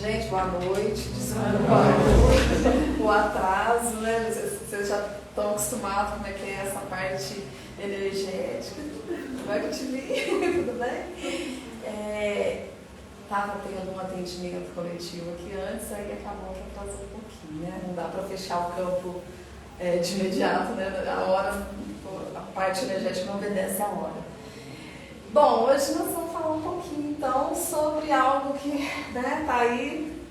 Gente, boa noite. Desculpa o atraso, né? Vocês já estão acostumados como é que é essa parte energética. Agora que eu te vi, tudo bem? Estava tendo um atendimento coletivo aqui antes, aí acabou que atrasou um pouquinho, né? Não dá para fechar o campo de imediato, né? A hora, a parte energética não obedece à hora. Bom, hoje nós vamos falar um pouquinho então sobre algo que tá aí,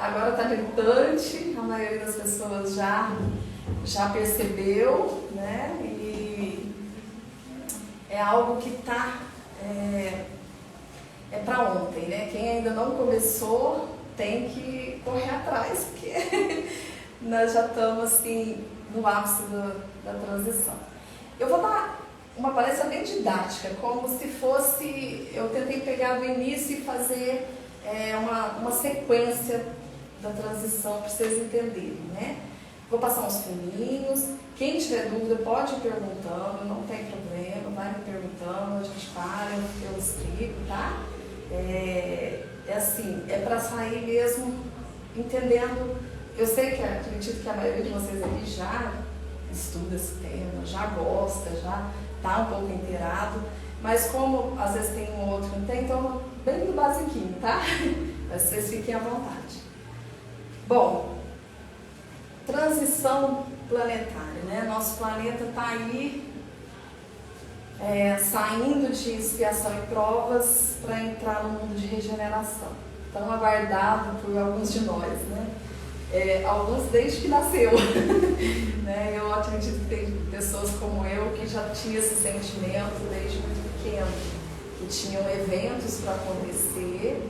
agora está gritante, a maioria das pessoas já percebeu, né? E é algo que está para ontem, né? Quem ainda não começou tem que correr atrás, porque nós já estamos assim no ápice da transição. Eu vou dar uma palestra bem didática, como se fosse, eu tentei pegar do início e fazer uma sequência da transição para vocês entenderem, né? Vou passar uns filminhos, quem tiver dúvida pode ir perguntando, não tem problema, vai me perguntando, a gente para, eu explico, tá? É para sair mesmo entendendo. Eu sei que acredito que a maioria de vocês aqui já estuda esse tema, já gosta, já está um pouco inteirado, mas como às vezes tem um outro que não tem, então bem do basiquinho, tá? Mas vocês fiquem à vontade. Bom, transição planetária, né? Nosso planeta está aí saindo de expiação e provas para entrar no mundo de regeneração, tão aguardado por alguns de nós, né? Alguns desde que nasceu. Né? Eu acredito que tem pessoas como eu que já tinham esse sentimento desde muito pequeno, que tinham eventos para acontecer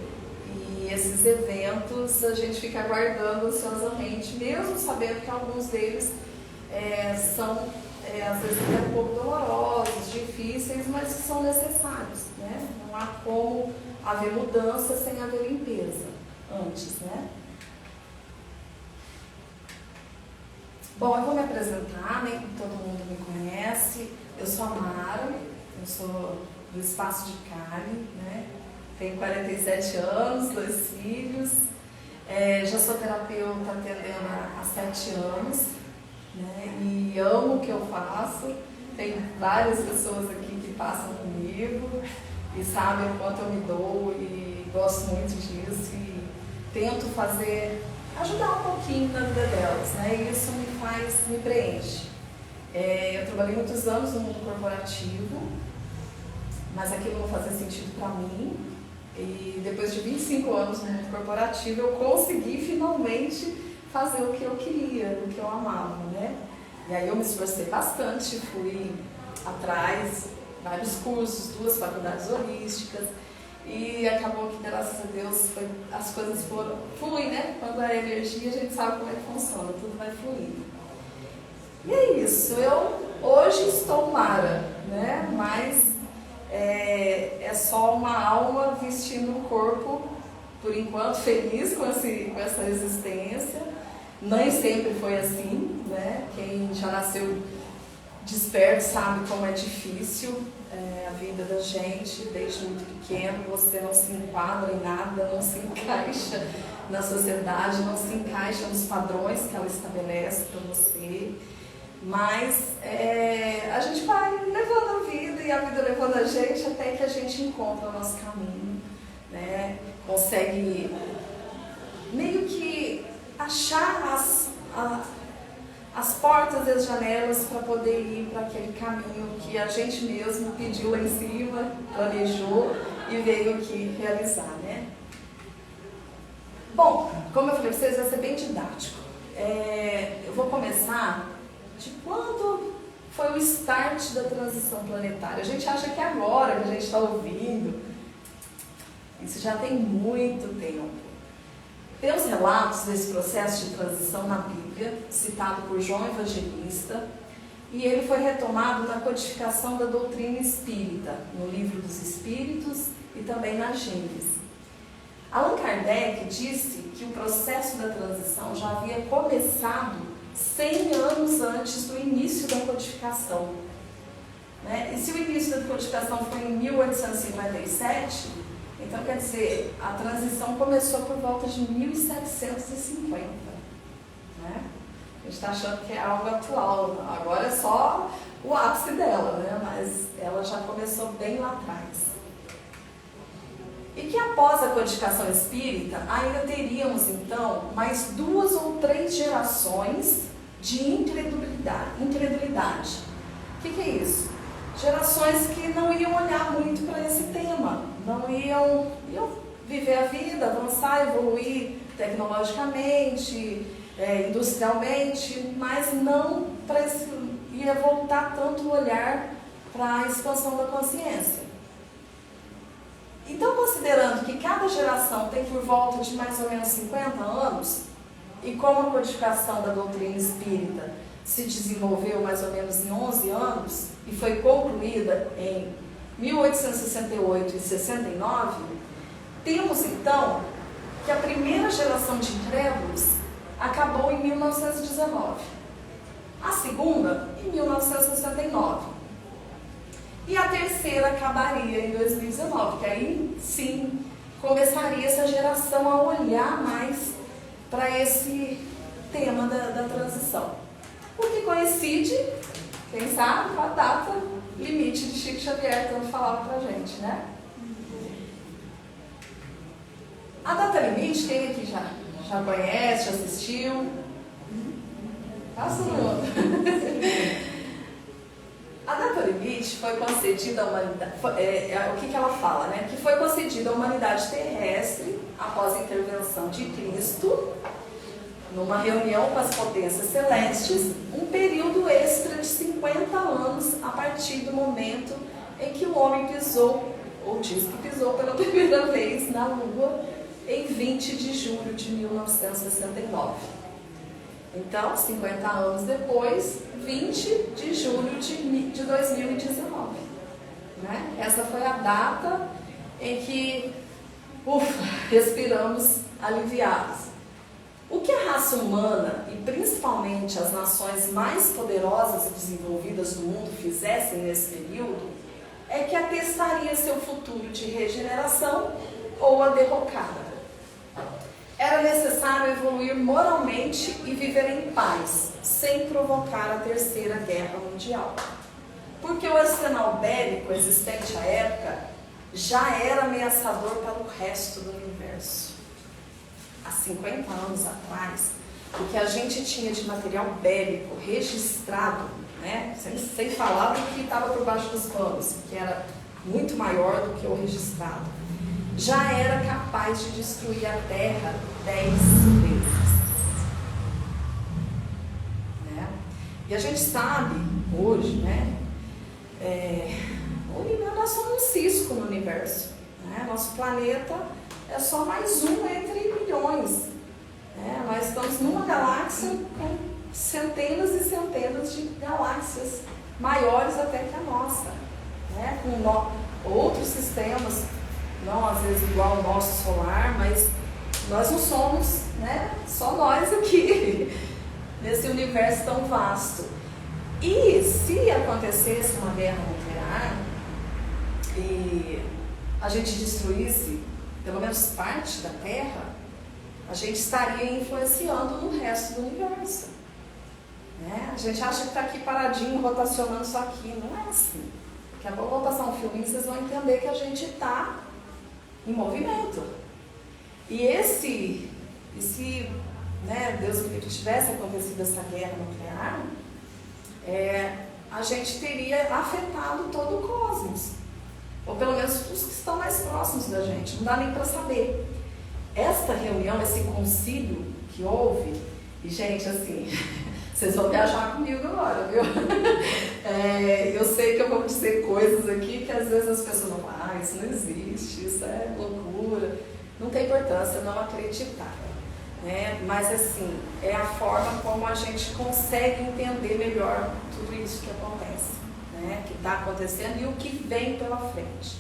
e esses eventos a gente fica aguardando ansiosamente, mesmo sabendo que alguns deles são às vezes até um pouco dolorosos, difíceis, mas que são necessários, né? Não há como haver mudança sem haver limpeza antes, né? Bom, eu vou me apresentar, nem todo mundo me conhece. Eu sou a Mara, eu sou do Espaço de Cali, né? Tenho 47 anos, 2 filhos, já sou terapeuta atendendo há 7 anos, né? E amo o que eu faço. Tem várias pessoas aqui que passam comigo e sabem o quanto eu me dou e gosto muito disso e tento ajudar um pouquinho na vida delas, né? E isso me preenche. Eu trabalhei muitos anos no mundo corporativo, mas aquilo não fazia sentido para mim. E depois de 25 anos no mundo corporativo, eu consegui finalmente fazer o que eu queria, o que eu amava, né? E aí eu me esforcei bastante, fui atrás, vários cursos, 2 faculdades holísticas. E acabou que, graças a Deus, as coisas fluem, né? Quando é energia, a gente sabe como é que funciona, tudo vai fluindo. E é isso, eu hoje estou Mara, né? Mas é só uma alma vestindo um corpo, por enquanto, feliz com essa existência. Nem sempre foi assim, né? Quem já nasceu desperto sabe como é difícil a vida da gente, desde muito pequeno, você não se enquadra em nada, não se encaixa na sociedade, não se encaixa nos padrões que ela estabelece para você, mas a gente vai levando a vida e a vida levando a gente até que a gente encontra o nosso caminho, né? Consegue meio que achar as portas e as janelas para poder ir para aquele caminho que a gente mesmo pediu lá em cima, planejou e veio aqui realizar, né? Bom, como eu falei para vocês, vai ser bem didático. Eu vou começar de quando foi o start da transição planetária. A gente acha que é agora que a gente está ouvindo. Isso já tem muito tempo. Tem os relatos desse processo de transição na Bíblia, citado por João Evangelista, e ele foi retomado na codificação da doutrina espírita, no Livro dos Espíritos e também na Gênesis. Allan Kardec disse que o processo da transição já havia começado 100 anos antes do início da codificação, né? E se o início da codificação foi em 1857, Então, quer dizer, a transição começou por volta de 1750. Né? A gente está achando que é algo atual, agora é só o ápice dela, né? Mas ela já começou bem lá atrás. E que após a codificação espírita, ainda teríamos então mais 2 ou 3 gerações de incredulidade. O que é isso? Gerações que não iam olhar muito para esse tema, não iam viver a vida, avançar, evoluir tecnologicamente, industrialmente, mas não ia voltar tanto o olhar para a expansão da consciência. Então, considerando que cada geração tem por volta de mais ou menos 50 anos, e como a codificação da doutrina espírita se desenvolveu mais ou menos em 11 anos, e foi concluída em 1868 e 69, temos então que a primeira geração de incrédulos acabou em 1919, a segunda em 1969. E a terceira acabaria em 2019, que aí sim começaria essa geração a olhar mais para esse tema da transição. O que coincide, quem sabe, com a data limite de Chico Xavier, tanto falava para a gente, né? A data limite, quem aqui já conhece, já assistiu? Passa o A data limite foi concedida à humanidade, o que ela fala, né? Que foi concedida à humanidade terrestre após a intervenção de Cristo, numa reunião com as potências celestes, um período extra de 50 anos a partir do momento em que o homem pisou, ou diz que pisou pela primeira vez na Lua, em 20 de julho de 1969. Então, 50 anos depois, 20 de julho de 2019. Né? Essa foi a data em que, respiramos aliviados. O que a raça humana, e principalmente as nações mais poderosas e desenvolvidas do mundo, fizessem nesse período, é que atestaria seu futuro de regeneração ou a derrocada. Era necessário evoluir moralmente e viver em paz, sem provocar a Terceira Guerra Mundial. Porque o arsenal bélico existente à época já era ameaçador para o resto do universo. Há 50 anos atrás, o que a gente tinha de material bélico registrado, né, sem falar do que estava por baixo dos panos, que era muito maior do que o registrado, já era capaz de destruir a Terra 10 vezes. Né? E a gente sabe hoje, né, nós somos um cisco no universo. Né? Nosso planeta é só mais um entre milhões. Né? Nós estamos numa galáxia com centenas e centenas de galáxias maiores até que a nossa. Né? Com outros sistemas, não às vezes igual ao nosso solar, mas nós não somos, né, só nós aqui, nesse universo tão vasto. E se acontecesse uma guerra nuclear e a gente destruísse pelo menos parte da Terra, a gente estaria influenciando no resto do universo. Né? A gente acha que está aqui paradinho, rotacionando só aqui. Não é assim. Daqui a pouco eu vou passar um filminho e vocês vão entender que a gente está em movimento. E se né, Deus me livre, tivesse acontecido essa guerra nuclear, a gente teria afetado todo o cosmos. Ou pelo menos os que estão mais próximos da gente. Não dá nem para saber. Esta reunião, esse concílio que houve, e gente, assim, vocês vão viajar comigo agora, viu? Eu sei que eu vou dizer coisas aqui que às vezes as pessoas vão falar, isso não existe, isso é loucura. Não tem importância não acreditar. Né? Mas assim, é a forma como a gente consegue entender melhor tudo isso que acontece, né? Que está acontecendo e o que vem pela frente.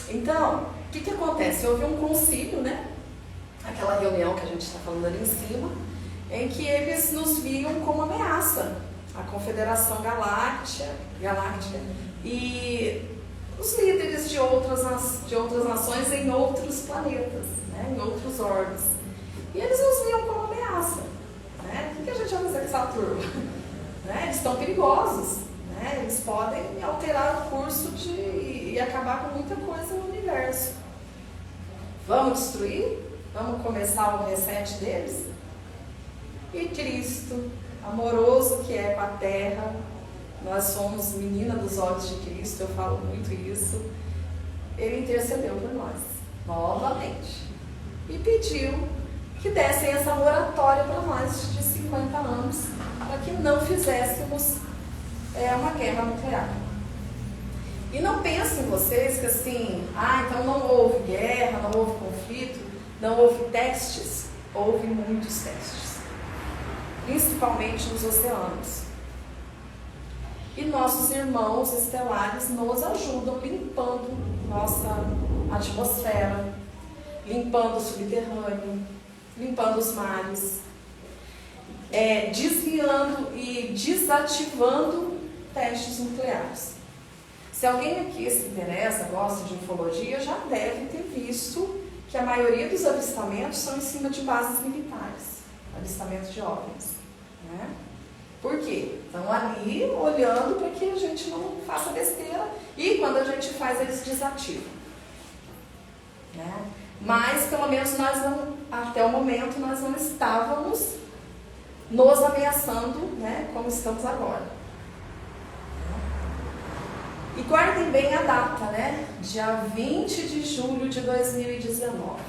Então, o que acontece? Houve um concílio, né? Aquela reunião que a gente está falando ali em cima, em que eles nos viam como ameaça, a Confederação Galáctica, e os líderes de outras nações em outros planetas, né? Em outros orbes. E eles nos viam como ameaça. Né? O que a gente vai fazer com essa turma? Né? Eles estão perigosos. Né? Eles podem alterar o curso e acabar com muita coisa no universo. Vamos destruir? Vamos começar o reset deles? E Cristo, amoroso que é com a Terra, nós somos menina dos olhos de Cristo, eu falo muito isso, ele intercedeu por nós, novamente, e pediu que dessem essa moratória para nós de 50 anos, para que não fizéssemos uma guerra nuclear. E não pensem vocês que assim, então não houve guerra, não houve conflito, não houve testes. Houve muitos testes, principalmente nos oceanos. E nossos irmãos estelares nos ajudam limpando nossa atmosfera, limpando o subterrâneo, limpando os mares, desviando e desativando testes nucleares. Se alguém aqui se interessa, gosta de ufologia, já deve ter visto que a maioria dos avistamentos são em cima de bases militares, avistamentos de OVNIs. Né? Por quê? Estão ali olhando para que a gente não faça besteira e quando a gente faz, eles desativam. Né? Mas, pelo menos, nós não, até o momento, nós não estávamos nos ameaçando, né, como estamos agora. E guardem bem a data, né? Dia 20 de julho de 2019.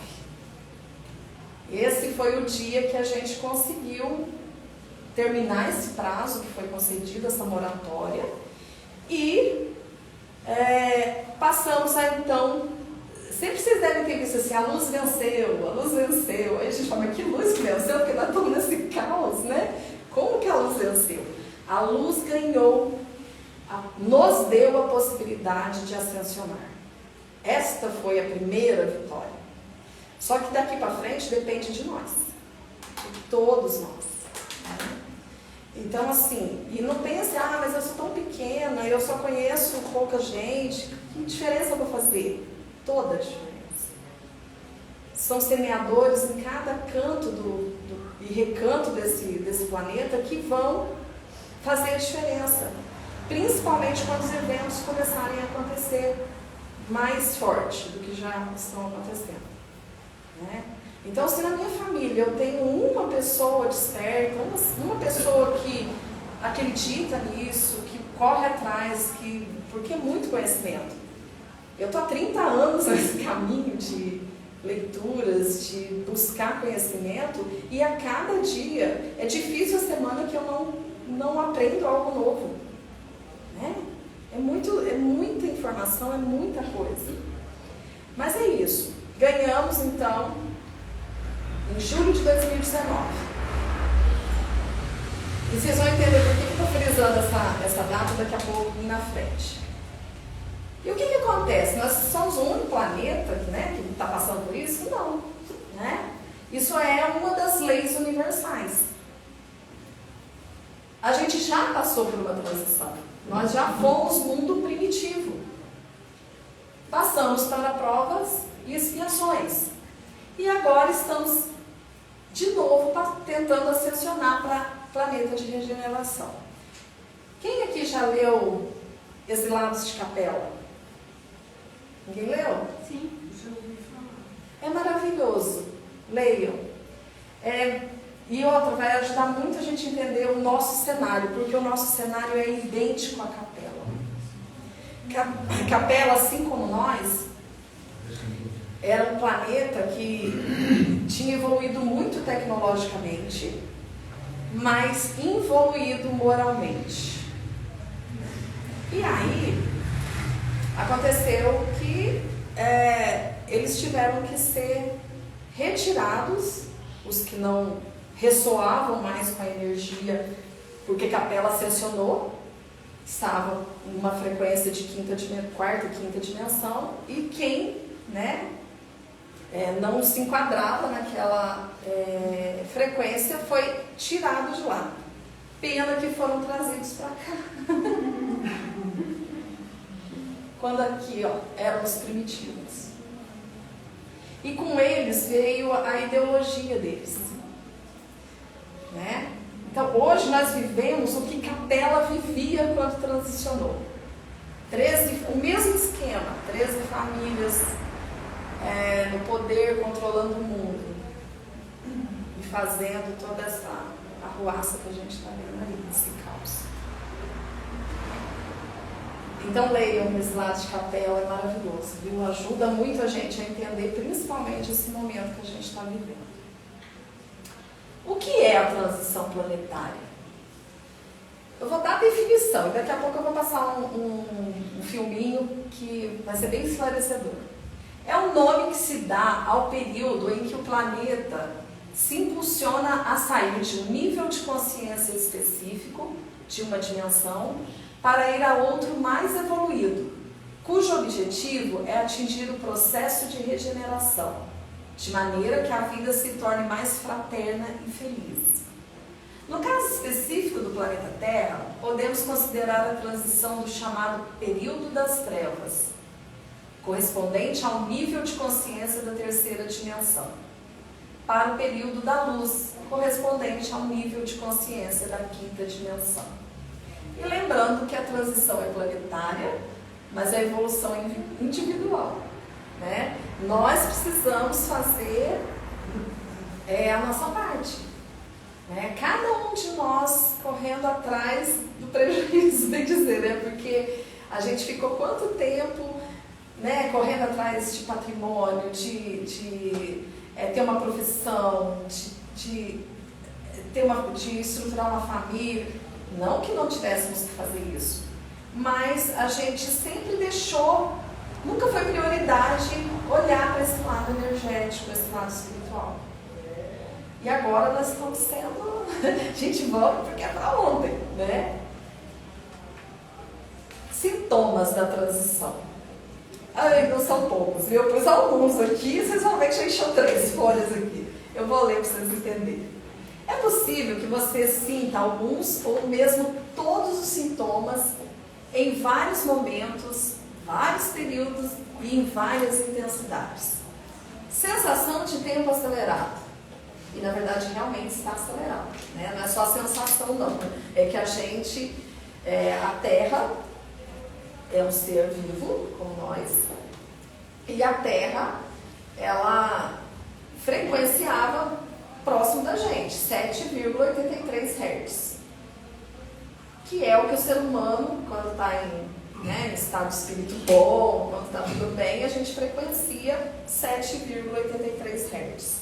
Esse foi o dia que a gente conseguiu terminar esse prazo que foi concedido, essa moratória. E passamos a então... Sempre vocês devem ter visto assim, a luz venceu, a luz venceu. Aí a gente fala, mas que luz que venceu? Porque nós estamos nesse caos, né? Como que a luz venceu? A luz ganhou, nos deu a possibilidade de ascensionar. Esta foi a primeira vitória. Só que daqui para frente depende de nós, de todos nós. Então assim, e não pense, mas eu sou tão pequena, eu só conheço pouca gente, que diferença eu vou fazer? Toda a diferença. São semeadores em cada canto e recanto desse planeta que vão fazer a diferença. Principalmente quando os eventos começarem a acontecer mais forte do que já estão acontecendo. Né? Então, se na minha família eu tenho uma pessoa desperta, uma pessoa que acredita nisso, que corre atrás, porque é muito conhecimento. Eu estou há 30 anos nesse caminho de leituras, de buscar conhecimento, e a cada dia, é difícil a semana que eu não aprendo algo novo. Né? É muita informação, é muita coisa. Mas é isso. Ganhamos, então, em julho de 2019. E vocês vão entender por que eu estou frisando essa data daqui a pouco na frente. E o que acontece? Nós somos o único planeta, né, que está passando por isso? Não. Né? Isso é uma das leis universais. A gente já passou por uma transição. Nós já fomos mundo primitivo. Passamos para provas e expiações. E agora estamos de novo tentando ascensionar para planeta de regeneração. Quem aqui já leu Exilados de Capela? Ninguém leu? Sim, já ouvi falar. É maravilhoso. Leiam. E outra, vai ajudar muito a gente a entender o nosso cenário, porque o nosso cenário é idêntico à Capela. Capela, assim como nós, era um planeta que tinha evoluído muito tecnologicamente, mas involuído moralmente. E aí, aconteceu que eles tiveram que ser retirados, os que não ressoavam mais com a energia, porque Capela ascensionou, estavam em uma frequência de quarta e quinta dimensão, e quem, né, não se enquadrava naquela frequência foi tirado de lá. Pena que foram trazidos para cá. quando aqui eram os primitivos. E com eles veio a ideologia deles. Né? Então hoje nós vivemos o que Capela vivia quando transicionou. O mesmo esquema, 13 famílias no poder, controlando o mundo. E fazendo toda essa arruaça que a gente está vendo ali, esse caos. Então leiam o Exilado de Capela, é maravilhoso, viu? Ajuda muito a gente a entender principalmente esse momento que a gente está vivendo. O que é a transição planetária? Eu vou dar a definição e daqui a pouco eu vou passar um filminho que vai ser bem esclarecedor. É um nome que se dá ao período em que o planeta se impulsiona a sair de um nível de consciência específico, de uma dimensão, para ir a outro mais evoluído, cujo objetivo é atingir o processo de regeneração, de maneira que a vida se torne mais fraterna e feliz. No caso específico do planeta Terra, podemos considerar a transição do chamado período das trevas, correspondente ao nível de consciência da terceira dimensão, para o período da luz, correspondente ao nível de consciência da quinta dimensão. E lembrando que a transição é planetária, mas a evolução é individual. Né? Nós precisamos fazer a nossa parte. Né? Cada um de nós correndo atrás do prejuízo, bem dizer, né? Porque a gente ficou quanto tempo, né, correndo atrás de patrimônio, de ter uma profissão, de estruturar uma família. Não que não tivéssemos que fazer isso, mas a gente sempre deixou, nunca foi prioridade olhar para esse lado energético, esse lado espiritual. E agora nós estamos sendo, a gente volta porque é para ontem, né? Sintomas da transição. Ai, não são poucos, viu? Eu pus alguns aqui, vocês vão ver que já encheu 3 folhas aqui. Eu vou ler para vocês entenderem. É possível que você sinta alguns ou mesmo todos os sintomas em vários momentos, vários períodos e em várias intensidades. Sensação de tempo acelerado. E na verdade realmente está acelerado. Né? Não é só sensação não. É que a gente, a Terra é um ser vivo, como nós. E a Terra, ela frequenciava próximo da gente, 7,83 Hz. Que é o que o ser humano, quando está em estado de espírito bom, quando está tudo bem, a gente frequencia 7,83 Hz.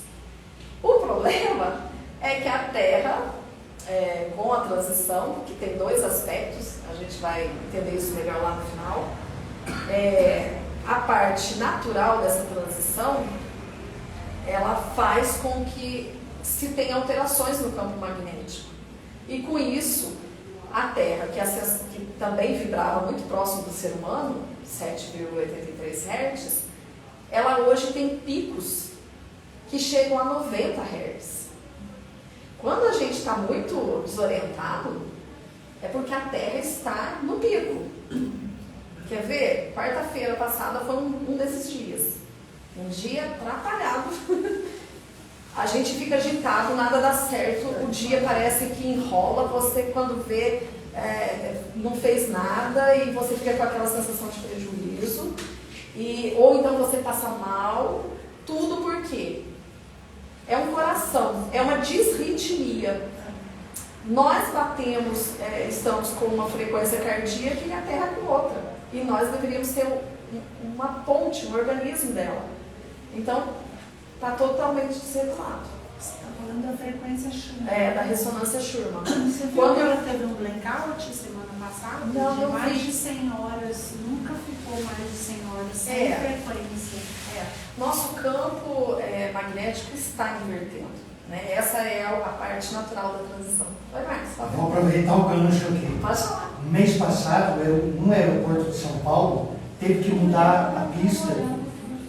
O problema é que a Terra, com a transição, que tem 2 aspectos, a gente vai entender isso melhor lá no final, a parte natural dessa transição, ela faz com que se tenha alterações no campo magnético. E com isso, a Terra, que também vibrava muito próximo do ser humano, 7,83 Hz, ela hoje tem picos que chegam a 90 Hz. Quando a gente está muito desorientado, é porque a Terra está no pico. Quer ver? Quarta-feira passada foi um desses dias. Um dia atrapalhado. A gente fica agitado, nada dá certo, o dia parece que enrola, você quando vê não fez nada e você fica com aquela sensação de prejuízo, ou então você passa mal, tudo por quê? É um coração, é uma disritmia. Nós batemos, estamos com uma frequência cardíaca e a Terra com outra, e nós deveríamos ter uma ponte, um organismo dela. Então, está totalmente desregulado. Você está falando da frequência Schumann. Da ressonância Schumann. Você viu que ela teve um blackout semana passada? Não, de não mais vi. de 100 horas, nunca ficou mais de 100 horas sem frequência. Nosso campo magnético está invertendo. Né? Essa é a parte natural da transição. Vai, Marcos. Vou aproveitar o gancho aqui. Pode falar. No mês passado, no aeroporto de São Paulo, teve que mudar a pista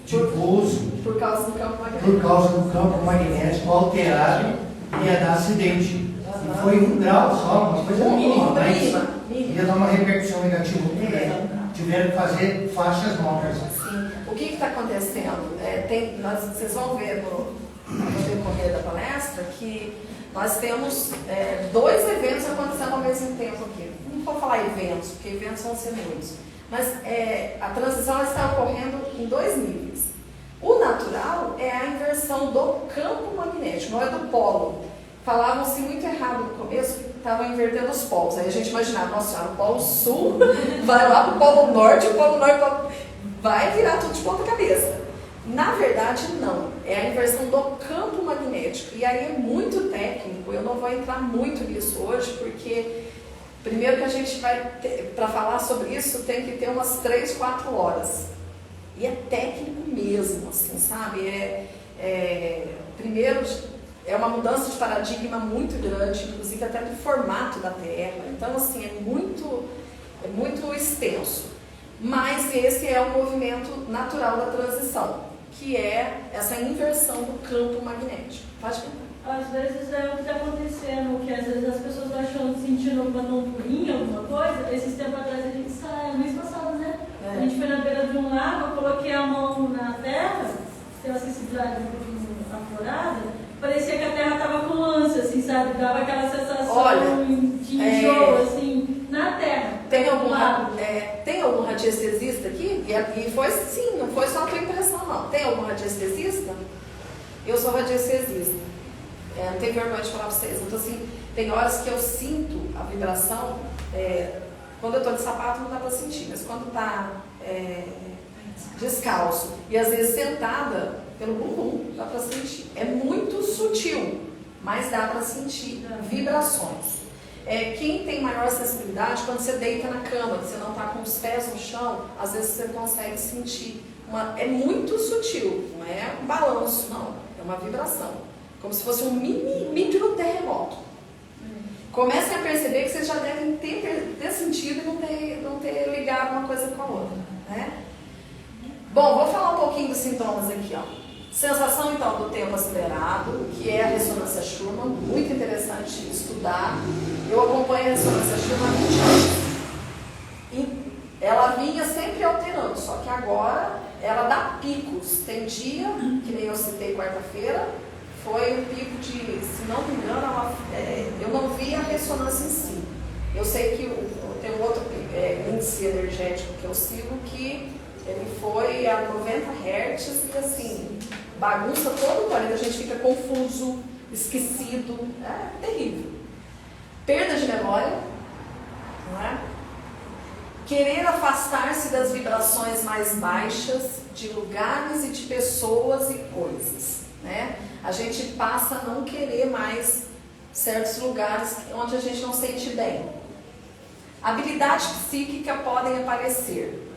de pouso por causa do campo magnético. Por causa do campo magnético alterado, ia dar acidente. E foi 1 grau só, uma coisa mínima, mas ia dar uma repercussão negativa muito grande. tiveram que fazer faixas novas. Sim. O que está acontecendo? Vocês vão ver no decorrer da palestra que nós temos 2 eventos acontecendo ao mesmo tempo aqui. Não vou falar eventos, porque eventos vão ser muitos. Mas a transição está ocorrendo em 2 níveis. O natural é a inversão do campo magnético, não é do polo. Falavam-se muito errado no começo que estavam invertendo os polos. Aí a gente imaginava, nossa senhora, o polo sul vai lá para o polo norte, o polo norte vai virar tudo de ponta cabeça. Na verdade, não. É a inversão do campo magnético. E aí é muito técnico, eu não vou entrar muito nisso hoje, porque primeiro que a gente vai, para falar sobre isso, tem que ter umas 3, 4 horas. E é técnico mesmo, assim, sabe? Primeiro, é uma mudança de paradigma muito grande, inclusive até do formato da Terra. Então, assim, é muito extenso. Mas esse é o movimento natural da transição, que é essa inversão do campo magnético. Pode perguntar. Às vezes é o que está acontecendo, que às vezes as pessoas estão achando, sentindo uma tonturinha, alguma coisa. Esses tempos atrás a gente saiu, mês passado, né? A gente foi na beira de um lago, eu coloquei a mão na terra, tem uma sensibilidade um pouquinho aflorada, parecia que a terra estava com ânsia, assim, sabe? Dava aquela sensação de enjoo, assim, na terra. Tem algum radiestesista aqui? E foi sim, não foi só a tua impressão, não. Tem algum radiestesista? Eu sou radiestesista. Não tenho vergonha de falar para vocês. Então, assim, tem horas que eu sinto a vibração. Quando eu estou de sapato não dá para sentir, mas quando está descalço e às vezes sentada pelo bumbum, dá para sentir. É muito sutil, mas dá para sentir vibrações. Quem tem maior sensibilidade, quando você deita na cama, que você não está com os pés no chão, às vezes você consegue sentir. É muito sutil, não é um balanço, não. É uma vibração. Como se fosse um micro terremoto. Comecem a perceber que vocês já devem ter sentido e não ter ligado uma coisa com a outra. Né? Bom, vou falar um pouquinho dos sintomas aqui. Sensação, então, do tempo acelerado, que é a ressonância Schumann, muito interessante estudar. Eu acompanho a ressonância Schumann há 20 anos. E ela vinha sempre alterando, só que agora ela dá picos. Tem dia, que nem eu citei quarta-feira, foi um pico de, se não me engano, eu não vi a ressonância em si. Eu sei que tem um outro índice energético que eu sigo que ele foi a 90 Hz e assim, bagunça todo o planeta, a gente fica confuso, esquecido, é terrível. Perda de memória, não é? Querer afastar-se das vibrações mais baixas, de lugares e de pessoas e coisas, né? A gente passa a não querer mais certos lugares onde a gente não sente bem. Habilidades psíquicas podem aparecer,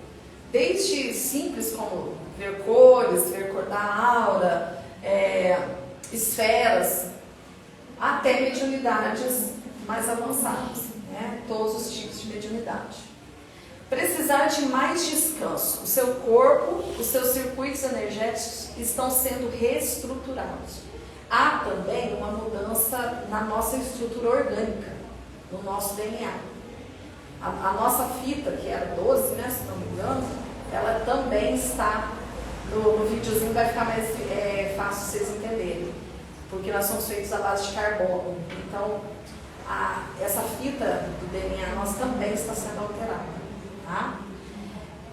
desde simples como ver cores, ver cor da aura, esferas, até mediunidades mais avançadas, né? Todos os tipos de mediunidade. Precisar de mais descanso. O seu corpo, os seus circuitos energéticos estão sendo reestruturados. Há também uma mudança na nossa estrutura orgânica, no nosso DNA. A nossa fita, que era 12, né, se não me engano, ela também está no videozinho, vai ficar mais fácil vocês entenderem, porque nós somos feitos à base de carbono. Então, essa fita do DNA nossa também está sendo alterada. Tá?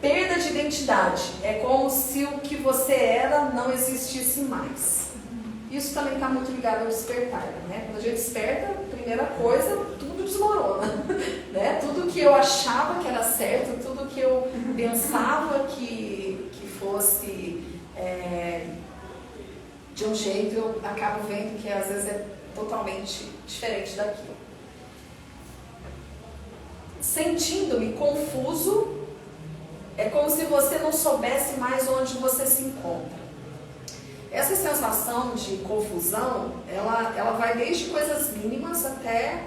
Perda de identidade. É como se o que você era não existisse mais. Isso também está muito ligado ao despertar, né? Quando a gente desperta, primeira coisa, tudo desmorona, né? Tudo que eu achava que era certo, tudo que eu pensava que fosse de um jeito, eu acabo vendo que às vezes é totalmente diferente daquilo. Sentindo-me confuso, é como se você não soubesse mais onde você se encontra. Essa sensação de confusão, ela vai desde coisas mínimas até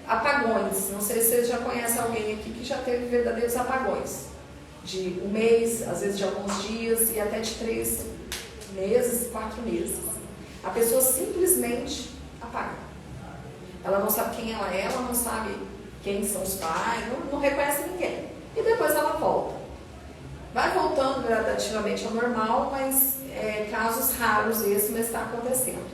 apagões. Não sei se vocês já conhecem alguém aqui que já teve verdadeiros apagões. De um mês, às vezes de alguns dias e até de 3 meses, 4 meses. A pessoa simplesmente apaga. Ela não sabe quem ela é, ela não sabe quem são os pais, não reconhece ninguém. e depois ela volta. Vai voltando gradativamente ao normal, mas casos raros esse, mas está acontecendo.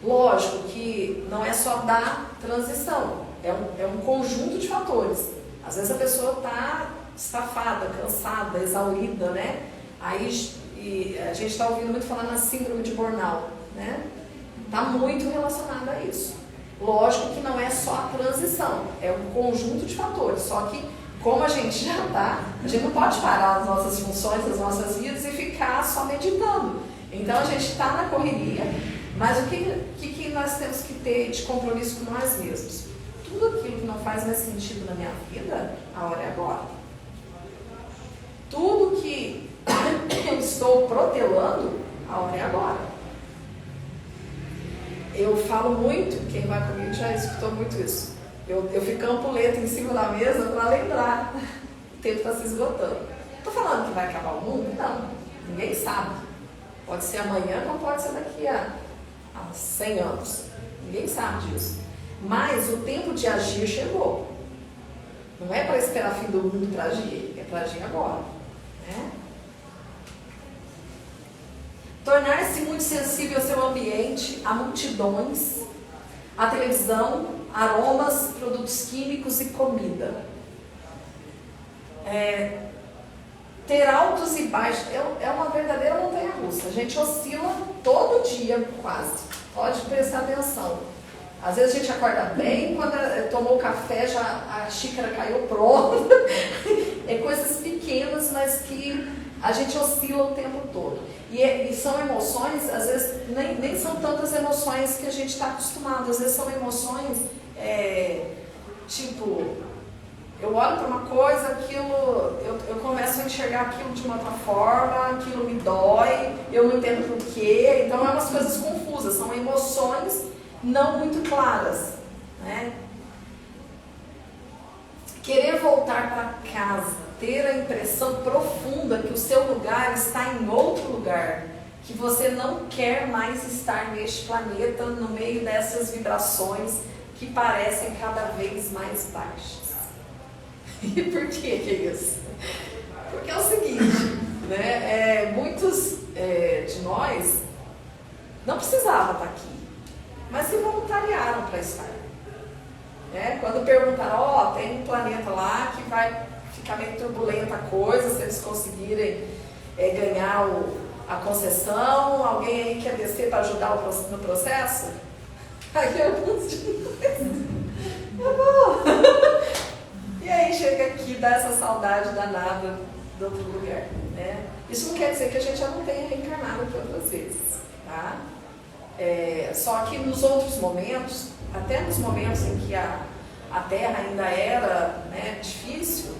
Lógico que não é só da transição, é um conjunto de fatores. Às vezes a pessoa está estafada, cansada, exaurida, né? Aí e a gente está ouvindo muito falar na síndrome de burnout, né? Está muito relacionado a isso. Lógico que não é só a transição, é um conjunto de fatores, só que como a gente já está, a gente não pode parar as nossas funções, as nossas vidas e ficar só meditando. Então a gente está na correria, mas o que nós temos que ter de compromisso com nós mesmos? Tudo aquilo que não faz mais sentido na minha vida, a hora é agora. Tudo que eu estou protelando, a hora é agora. Eu falo muito, quem vai comigo já escutou muito isso. Eu fico com a ampulheta em cima da mesa para lembrar. O tempo está se esgotando. Estou falando que vai acabar o mundo? Não, ninguém sabe. Pode ser amanhã, como pode ser daqui a 100 anos. Ninguém sabe disso. Mas o tempo de agir chegou. Não é para esperar o fim do mundo para agir, é para agir agora. Né? Tornar-se muito sensível ao seu ambiente, a multidões, a televisão, aromas, produtos químicos e comida. Ter altos e baixos é uma verdadeira montanha-russa. A gente oscila todo dia, quase. Pode prestar atenção. Às vezes a gente acorda bem, quando tomou o café, já a xícara caiu pronta. É coisas pequenas, mas que a gente oscila o tempo todo. E são emoções, às vezes, nem são tantas emoções que a gente está acostumado. Às vezes são emoções, tipo, eu olho para uma coisa, aquilo, eu começo a enxergar aquilo de uma outra forma, aquilo me dói, eu não entendo por quê. Então, é umas coisas confusas, são emoções não muito claras, né? Querer voltar para casa, ter a impressão profunda que o seu lugar está em outro lugar, que você não quer mais estar neste planeta no meio dessas vibrações que parecem cada vez mais baixas. E por que é isso? Porque é o seguinte, né? Muitos de nós não precisavam estar aqui, mas se voluntariaram para estar. Quando perguntaram, tem um planeta lá que vai ficar meio turbulenta a coisa, se eles conseguirem ganhar a concessão, alguém aí quer descer para ajudar no processo? Aí alguns de nós, bom. E aí chega aqui, dá essa saudade danada de outro lugar, né? Isso não quer dizer que a gente já não tenha reencarnado aqui outras vezes, tá? Só que nos outros momentos, até nos momentos em que a Terra ainda era, né, difícil,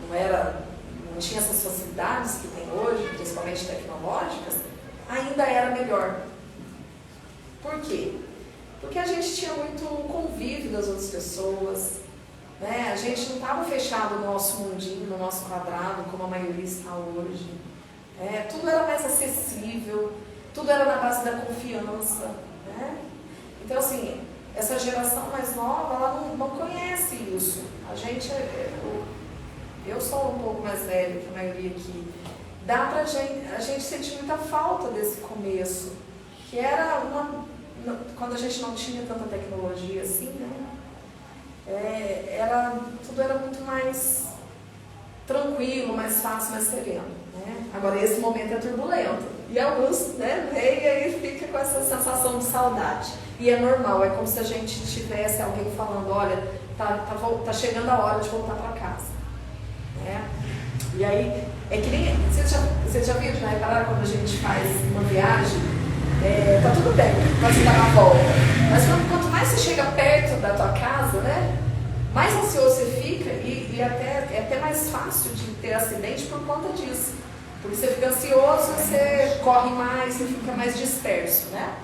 não tinha essas facilidades que tem hoje, principalmente tecnológicas, ainda era melhor. Por quê? Porque a gente tinha muito convívio das outras pessoas, né? A gente não estava fechado no nosso mundinho, no nosso quadrado, como a maioria está hoje. Tudo era mais acessível, tudo era na base da confiança, né? Então, assim, essa geração mais nova, ela não conhece isso. Eu sou um pouco mais velha que a maioria aqui. Dá pra a gente sentir muita falta desse começo, que era quando a gente não tinha tanta tecnologia assim, né? Tudo era muito mais tranquilo, mais fácil, mais sereno, né? Agora esse momento é turbulento. E alguns, né, vem e aí fica com essa sensação de saudade. E é normal, é como se a gente tivesse alguém falando, olha, tá chegando a hora de voltar para casa. E aí, é que nem, vocês já viram, já repararam quando a gente faz uma viagem, tá tudo bem, pode dar uma volta. Mas quanto mais você chega perto da tua casa, né, mais ansioso você fica e é até mais fácil de ter acidente por conta disso. Porque você fica ansioso, você corre mais, você fica mais disperso, né?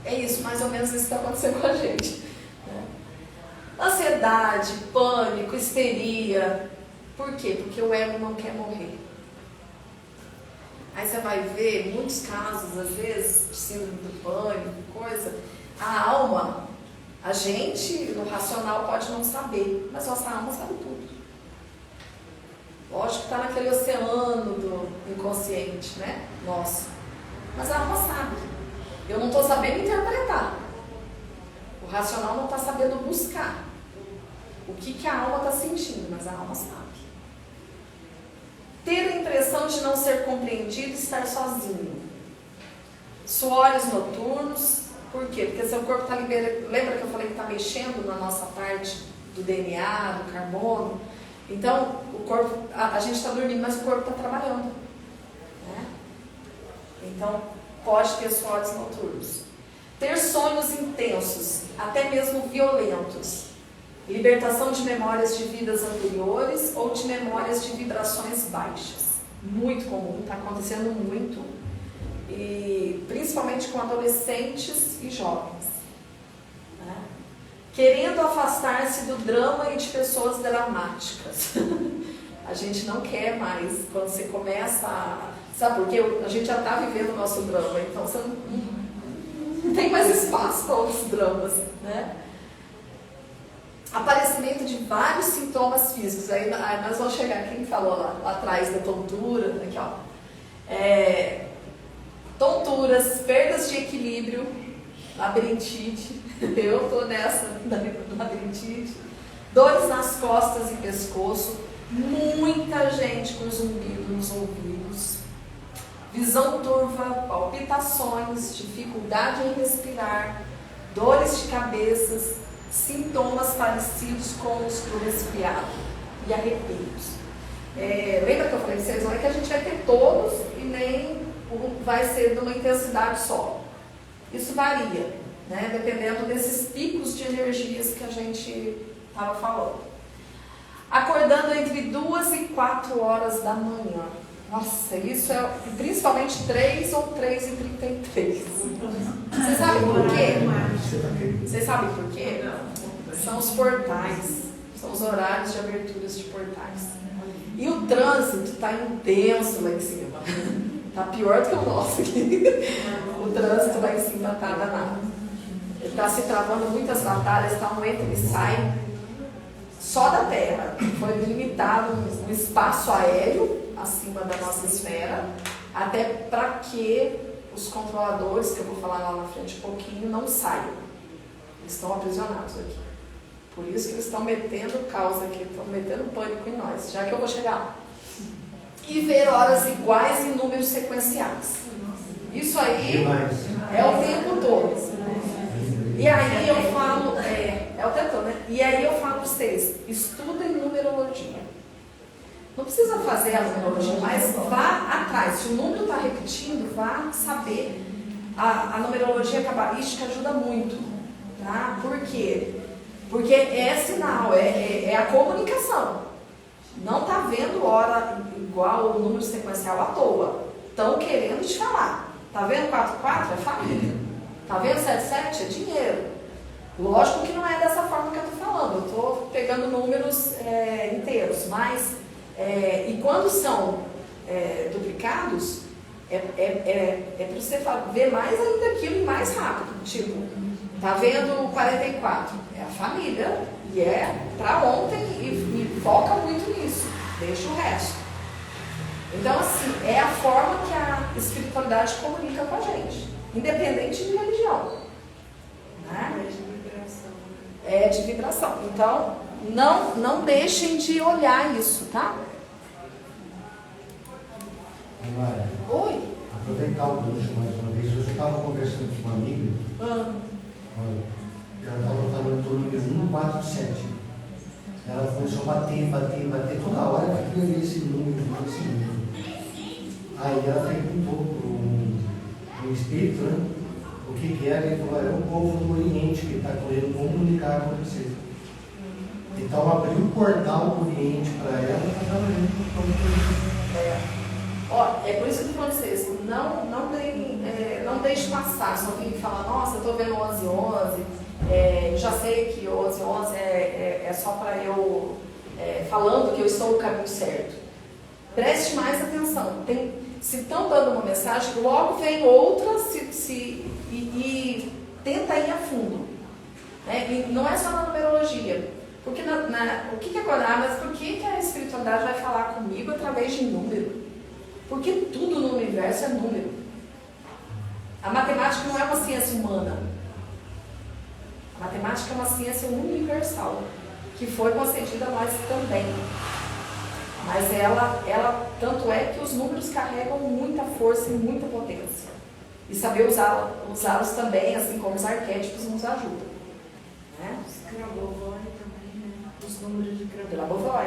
É isso, mais ou menos isso que está acontecendo com a gente. Né? Ansiedade, pânico, histeria. Por quê? Porque o ego não quer morrer. Aí você vai ver muitos casos, às vezes, de síndrome do pânico, coisa. A alma, a gente, no racional, pode não saber, mas nossa alma sabe tudo. Lógico que está naquele oceano do inconsciente, né? Nosso. Mas a alma sabe. Eu não estou sabendo interpretar. O racional não está sabendo buscar o que a alma está sentindo, mas a alma sabe. Ter a impressão de não ser compreendido e estar sozinho. Suores noturnos. Por quê? Porque seu corpo está liberando. Lembra que eu falei que está mexendo na nossa parte do DNA, do carbono? Então, o corpo, a gente está dormindo, mas o corpo está trabalhando. Né? Então, pode ter suores noturnos. Ter sonhos intensos, até mesmo violentos. Libertação de memórias de vidas anteriores ou de memórias de vibrações baixas. Muito comum, está acontecendo muito. E principalmente com adolescentes e jovens. Né? Querendo afastar-se do drama e de pessoas dramáticas. A gente não quer mais, quando você começa a... Sabe por quê? A gente já está vivendo o nosso drama, então você não tem mais espaço para outros dramas, né? Aparecimento de vários sintomas físicos. Aí nós vamos chegar, quem falou lá atrás da tontura, aqui ó. Tonturas, perdas de equilíbrio, labirintite, eu estou nessa labirintite, dores nas costas e pescoço, muita gente com zumbido nos ouvidos, visão turva, palpitações, dificuldade em respirar, dores de cabeça, sintomas parecidos com os do resfriado e arrepios. Lembra que eu falei para vocês, não é que a gente vai ter todos e nem vai ser de uma intensidade só. Isso varia, né? Dependendo desses picos de energias que a gente estava falando. Acordando entre 2 e 4 horas da manhã. Nossa, isso é principalmente 3 ou 3h33. Vocês sabem por quê? Vocês sabem por quê? São os portais, são os horários de aberturas de portais. E o trânsito está intenso lá em cima. Está pior do que o nosso aqui. O trânsito lá em cima está danado. Está se travando muitas batalhas, está um entra e sai. Só da Terra foi limitado um espaço aéreo acima da nossa esfera, até para que os controladores, que eu vou falar lá na frente um pouquinho, não saiam. Eles estão aprisionados aqui. Por isso que eles estão metendo causa aqui, estão metendo pânico em nós, já que eu vou chegar lá. E ver horas iguais em números sequenciais. Isso aí é o tempo todo. E aí eu falo, é o tempo todo, né? E aí eu falo para vocês, estudem numerologia. Não precisa fazer a numerologia, mas vá atrás. Se o número está repetindo, vá saber. A numerologia cabalística ajuda muito. Tá? Por quê? Porque é sinal, é a comunicação. Não está vendo hora igual o número sequencial à toa. Estão querendo te falar. Está vendo 44? É família. Está vendo 77? É dinheiro. Lógico que não é dessa forma que eu estou falando. Eu estou pegando números inteiros. Mas, e quando são duplicados, é para você ver mais ainda aquilo e mais rápido. Tipo, está vendo 44? É a família. E é para ontem e foca muito nisso. Deixa o resto. Então, assim, é a forma que a espiritualidade comunica com a gente. Independente de religião. Né? É de vibração. Então, não deixem de olhar isso, tá? Mara, Oi. aproveitar o gancho mais uma vez. Hoje eu estava conversando com uma amiga. Ela estava falando do número 147. Ela começou a bater toda hora. Ela queria ver esse número, esse número. Aí ela perguntou para o espírito, né, o que era. Ele falou: é o povo do Oriente que está querendo comunicar com você. Então abriu o portal do Oriente para ela e está trabalhando com É por isso que eu falo para vocês, não deixe passar, só vim falar, nossa, eu estou vendo 1111, já sei que 1111 é só para eu, falando que eu estou no caminho certo. Preste mais atenção, se estão dando uma mensagem, logo vem outra e tenta ir a fundo. Né? E não é só na numerologia. Porque o que agora? Mas por que a espiritualidade vai falar comigo através de número? Porque tudo no universo é número. A matemática não é uma ciência humana. A matemática é uma ciência universal, que foi concedida a nós também. Mas ela, tanto é que os números carregam muita força e muita potência. E saber usá-los também, assim como os arquétipos, nos ajudam. Né? Grabovoi também, né? Os números de Grabovoi. Grabovoi.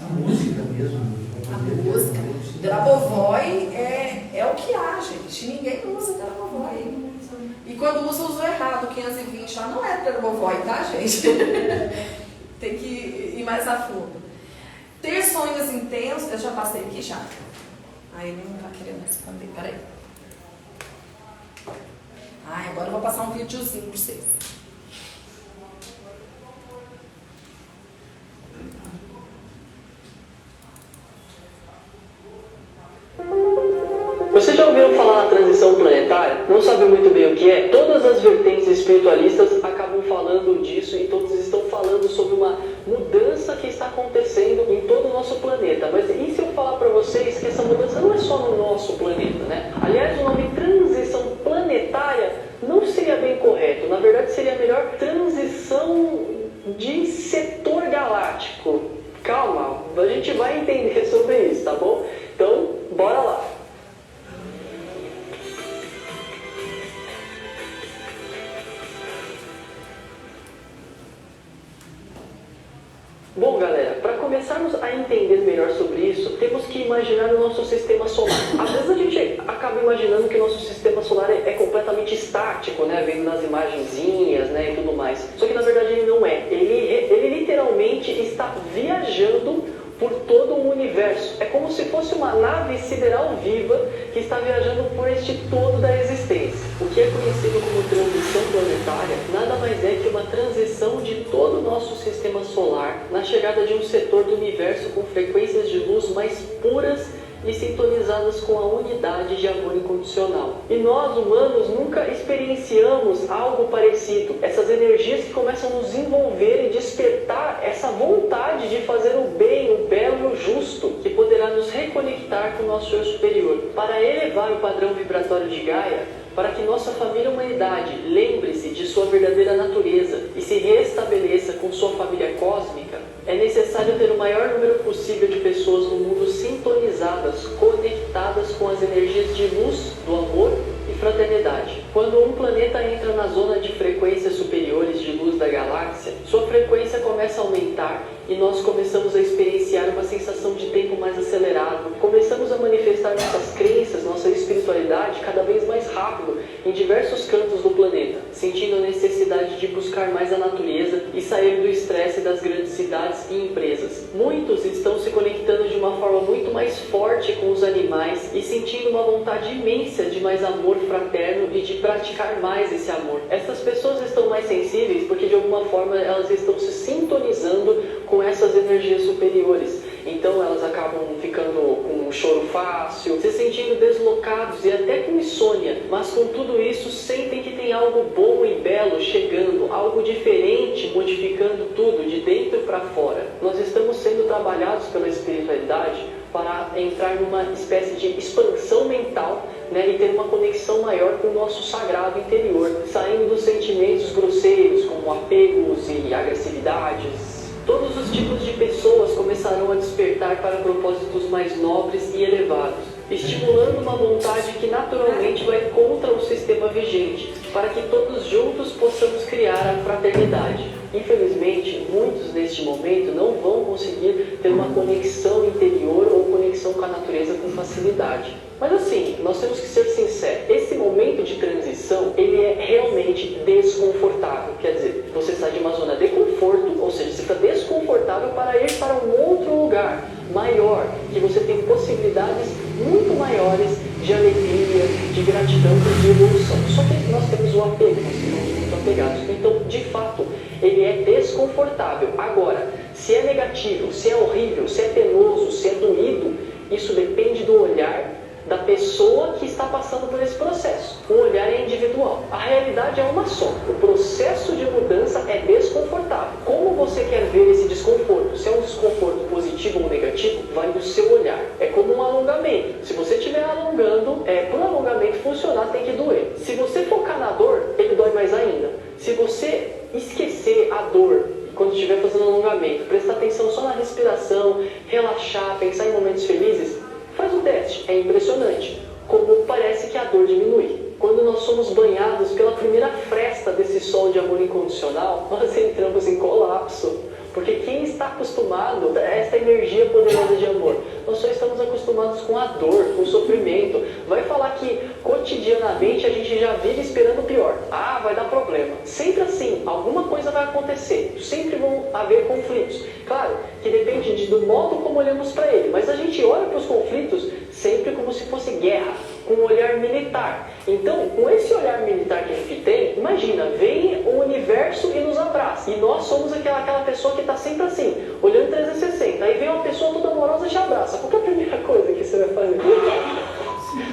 A música mesmo. A música. Grabovoi é o que há, gente. Ninguém usa Grabovoi. E quando usa errado, 520 lá, não é Grabovoi, tá, gente? Tem que ir mais a fundo. Ter sonhos intensos, eu já passei aqui já. Aí não tá querendo responder, peraí. Agora eu vou passar um videozinho pra vocês. Vocês já ouviram falar na transição planetária? Não sabem muito bem o que é? Todas as vertentes espiritualistas acabam falando disso e todos estão falando sobre uma mudança que está acontecendo em todo o nosso planeta. Mas e se eu falar para vocês que essa mudança não é só no nosso planeta, né? Aliás, o nome transição planetária não seria bem correto. Na verdade, seria melhor transição de setor galáctico. Calma, a gente vai entender sobre isso, tá bom? Então, bora lá. Bom, galera, para começarmos a entender melhor sobre isso, temos que imaginar o nosso sistema solar. Às vezes a gente acaba imaginando que o nosso sistema solar é completamente estático, né, vendo nas imagenzinhas, né, e tudo mais. Só que na verdade ele não é. Ele literalmente está viajando por todo o universo. É como se fosse uma nave sideral viva que está viajando por este todo da existência. O que é conhecido como transição planetária nada mais é que uma transição de todo o nosso sistema solar na chegada de um setor do universo com frequências de luz mais puras e sintonizadas com a unidade de amor incondicional. E nós, humanos, nunca experienciamos algo parecido. Essas energias que começam a nos envolver e despertar essa vontade de fazer o bem, o belo e o justo, que poderá nos reconectar com o nosso eu superior. Para elevar o padrão vibratório de Gaia, para que nossa família humanidade lembre-se de sua verdadeira natureza e se restabeleça com sua família cósmica, é necessário ter o maior número possível de pessoas no mundo sintonizadas, conectadas com as energias de luz, do amor e fraternidade. Quando um planeta entra na zona de frequências superiores de luz da galáxia, sua frequência começa a aumentar e nós começamos a experienciar uma sensação de tempo mais acelerado. Começamos a manifestar nossas crenças, nossa espiritualidade cada vez mais rápido em diversos cantos do planeta, sentindo a necessidade de buscar mais a natureza e sair do estresse das grandes cidades e empresas. Muitos estão se conectando de uma forma muito mais forte com os animais e sentindo uma vontade imensa de mais amor fraterno e de praticar mais esse amor. Essas pessoas estão mais sensíveis porque de alguma forma elas estão se sintonizando com essas energias superiores. Então elas acabam ficando com um choro fácil, se sentindo deslocados e até com insônia, mas com tudo isso sentem que tem algo bom e belo chegando, algo diferente, modificando tudo de dentro para fora. Nós estamos sendo trabalhados pela espiritualidade para entrar numa espécie de expansão mental, né, e ter uma conexão maior com o nosso sagrado interior, saindo dos sentimentos grosseiros como apegos e agressividades. Todos os tipos de pessoas começarão a despertar para propósitos mais nobres e elevados, estimulando uma vontade que naturalmente vai contra o sistema vigente, para que todos juntos possamos criar a fraternidade. Infelizmente, muitos neste momento não vão conseguir ter uma conexão interior ou conexão com a natureza com facilidade. Mas assim, nós temos que ser sinceros, esse momento de transição, ele é realmente desconfortável. Quer dizer, você sai de uma zona de conforto, ou seja, você está desconfortável para ir para um outro lugar maior, que você tem possibilidades muito maiores de alegria, de gratidão e de evolução. Só que nós temos o apego, nós estamos muito apegados. Então, de fato, ele é desconfortável. Agora, se é negativo, se é horrível, se é penoso, se é doído, isso depende do olhar da pessoa que está passando por esse processo. O olhar é individual. A realidade é uma só. O processo de mudança é desconfortável. Como você você quer ver esse desconforto? Se é um desconforto positivo ou negativo, vai do seu olhar. É como um alongamento. Se você estiver alongando, para o alongamento funcionar, tem que doer. Se você focar na dor, ele dói mais ainda. Se você esquecer a dor quando estiver fazendo alongamento, prestar atenção só na respiração, relaxar, pensar em momentos felizes, faz o teste. É impressionante como parece que a dor diminui. Quando nós somos banhados pela primeira fresta desse sol de amor incondicional, nós entramos em colapso. Porque quem está acostumado a essa energia poderosa de amor, nós só estamos acostumados com a dor, com o sofrimento. Vai falar que cotidianamente a gente já vive esperando o pior. Ah, vai dar problema. Sempre assim, alguma coisa vai acontecer. Sempre vão haver conflitos. Claro que depende do modo como olhamos para ele, mas a gente olha para os conflitos sempre como se fosse guerra, com um olhar militar. Então, com esse olhar militar que a gente tem, imagina, vem o universo e nos abraça. E nós somos aquela pessoa que está sempre assim, olhando 360. Aí vem uma pessoa toda amorosa e te abraça. Qual que é a primeira coisa que você vai fazer?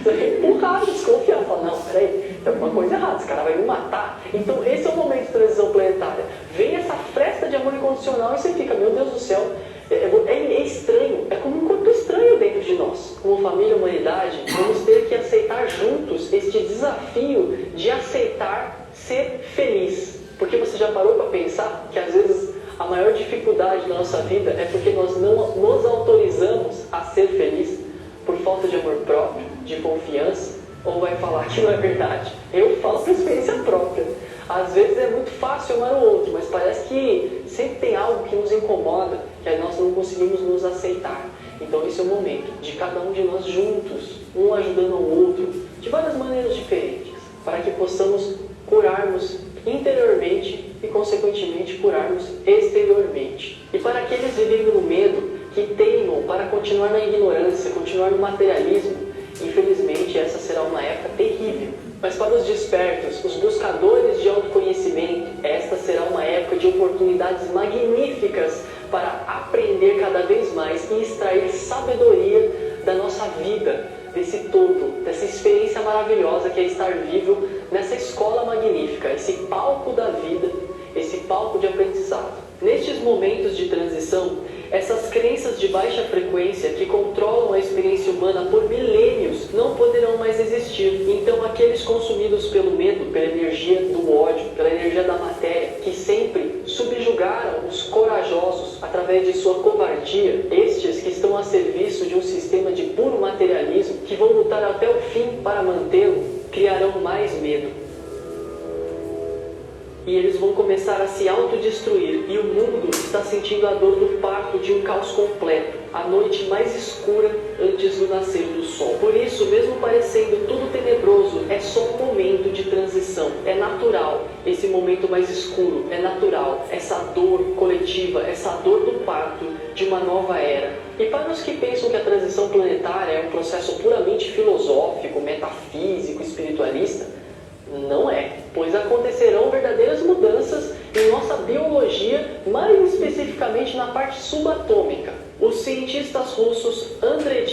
Você vai empurrar, desconfiar. Fala, não, peraí, tem alguma coisa errada, esse cara vai me matar. Então, esse é o momento de transição planetária. Vem essa fresta de amor incondicional e você fica, meu Deus do céu, é estranho, é como um corpo estranho dentro de nós. Como família e humanidade, vamos ter que aceitar juntos este desafio de aceitar ser feliz. Porque você já parou para pensar que às vezes a maior dificuldade da nossa vida é porque nós não nos autorizamos a ser feliz por falta de amor próprio, de confiança, ou vai falar que não é verdade? Eu falo por experiência própria. Às vezes é muito fácil amar o outro, mas parece que sempre tem algo que nos incomoda, que aí nós não conseguimos nos aceitar. Então esse é o momento de cada um de nós juntos, um ajudando o outro, de várias maneiras diferentes, para que possamos curarmos interiormente e, consequentemente, curarmos exteriormente. E para aqueles vivendo no medo, que teimam para continuar na ignorância, continuar no materialismo, infelizmente essa será uma época terrível. Mas para os despertos, os buscadores de autoconhecimento, esta será uma época de oportunidades magníficas para aprender cada vez mais e extrair sabedoria da nossa vida, desse todo, dessa experiência maravilhosa que é estar vivo nessa escola magnífica, esse palco da vida, esse palco de aprendizado. Nestes momentos de transição, essas crenças de baixa frequência que controlam a experiência humana por milênios não poderão mais existir. Então aqueles consumidos pelo medo, pela energia do ódio, pela energia da matéria, que sempre subjugaram os corajosos através de sua covardia, estes que estão a serviço de um sistema de puro materialismo, que vão lutar até o fim para mantê-lo, criarão mais medo. E eles vão começar a se autodestruir, e o mundo está sentindo a dor do parto de um caos completo, a noite mais escura antes do nascer do sol. Por isso, mesmo parecendo tudo tenebroso, é só um momento de transição. É natural esse momento mais escuro, é natural essa dor coletiva, essa dor do parto de uma nova era. E para os que pensam que a transição planetária é um processo puramente filosófico, metafísico, espiritualista, não é, pois acontecerão verdadeiras mudanças em nossa biologia, mais especificamente na parte subatômica. Os cientistas russos Andrei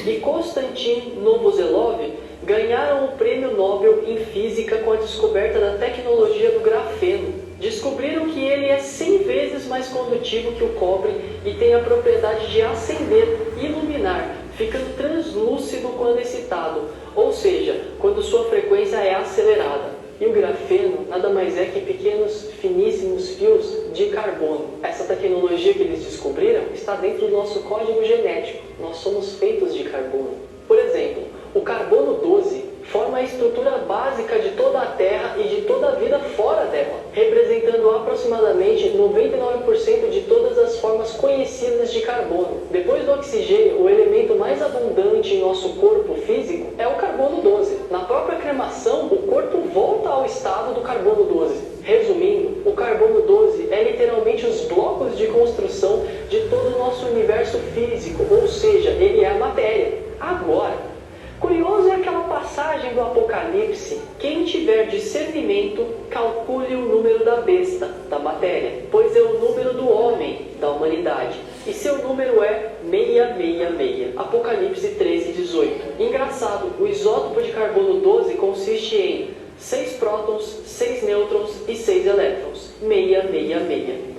e Konstantin Novoselov ganharam o Prêmio Nobel em Física com a descoberta da tecnologia do grafeno. Descobriram que ele é 100 vezes mais condutivo que o cobre e tem a propriedade de acender e iluminar, ficando translúcido quando excitado, ou seja, quando sua frequência é acelerada. E o grafeno nada mais é que pequenos, finíssimos fios de carbono. Essa tecnologia que eles descobriram está dentro do nosso código genético. Nós somos feitos de carbono. Por exemplo, o carbono 12 forma a estrutura básica de toda a Terra e de toda a vida fora dela, representando aproximadamente 99% de todas as formas conhecidas de carbono. Depois do oxigênio, o elemento mais abundante em nosso corpo físico é o carbono 12. Na própria cremação, o corpo volta ao estado do carbono 12. Resumindo, o carbono 12 é literalmente os blocos de construção de todo o nosso universo físico, ou seja, ele é a matéria. Agora, curioso é aquela passagem do Apocalipse: quem tiver discernimento, calcule o número da besta, da matéria, pois é o número do homem, da humanidade, e seu número é 666. Apocalipse 13:18. Engraçado, o isótopo de carbono 12 consiste em 6 prótons, 6 nêutrons e 6 elétrons. 666.